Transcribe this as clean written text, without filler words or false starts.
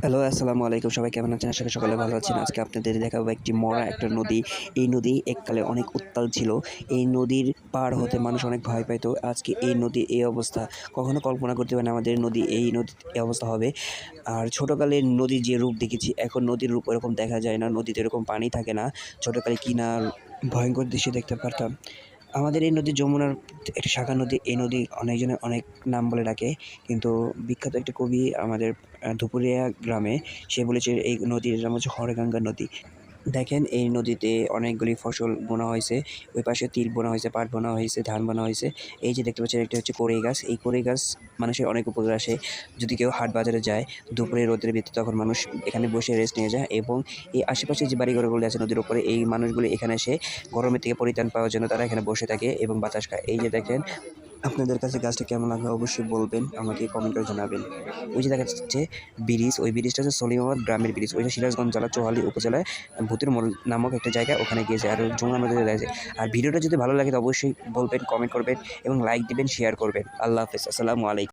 Hello, আসসালামু আলাইকুম। সবাই কেমন আছেন? আশা করি সকলে ভালো আছেন। আজকে আপনাদের দেখাবো একটি মরা একটা নদী। এই নদী এককালে অনেক উত্তাল ছিল। এই নদীর পার হতে মানুষ অনেক ভয় পাইত। আজকে এই নদীর এই অবস্থা কখনো কল্পনা করতে পারেন আমাদের নদী এই নদীর এই অবস্থা হবে। আর ছোটকালে নদীর যে রূপ দেখেছি, এখন নদীর রূপ ওরকম দেখা যায় না। নদীতে এরকম পানি থাকে না। ছোটকালে কি না ভয়ঙ্কর দৃশ্য দেখতে পারতাম। আমাদের এই নদী যমুনার একটা শাখা নদী। এই নদী অনেকজনের অনেক নাম বলে ডাকে। কিন্তু বিখ্যাত একটা কবি আমাদের ধুপুরিয়া গ্রামে সে বলেছে এই নদীর নাম হচ্ছে হরগঙ্গা নদী। দেখেন এই নদীতে অনেকগুলি ফসল বোনা হয়েছে। ওই পাশে তিল বোনা হয়েছে, পাট বোনা হয়েছে, ধান বোনা হয়েছে। এই যে দেখতে পাচ্ছেন একটা হচ্ছে কড়ই গাছ। এই কড়ই গাছ মানুষের অনেক উপকারে আসে। যদি কেউ হাট বাজারে যায় দুপুরে রোদের ভিতরে তখন মানুষ এখানে বসে রেস্ট নিয়ে যায় এবং এই আশেপাশে যে বাড়িঘরগুলি আছে নদীর উপরে এই মানুষগুলি এখানে এসে গরমের থেকে পরিত্রাণ পাওয়ার জন্য তারা এখানে বসে থাকে এবং বাতাস খায়। এই যে দেখেন আপনাদের কাছে গাছটা কেমন লাগলো অবশ্যই বলবেন, আমাকে কমেন্ট করে জানাবেন। ওই যে দেখা যাচ্ছে ব্রিজ, ওই ব্রিজটা হচ্ছে সলিমাবাদ গ্রামের ব্রিজ। ওইটা সিরাজগঞ্জ জেলা চৌহালি উপজেলায় ভূতের মোড় নামক একটা জায়গা, ওখানে গিয়েছে আর যমুনা নদীতে গেছে। আর ভিডিওটা যদি ভালো লাগে তো অবশ্যই বলবেন, কমেন্ট করবেন এবং লাইক দিবেন, শেয়ার করবেন। আল্লাহ হাফেজ, আসসালামু আলাইকুম।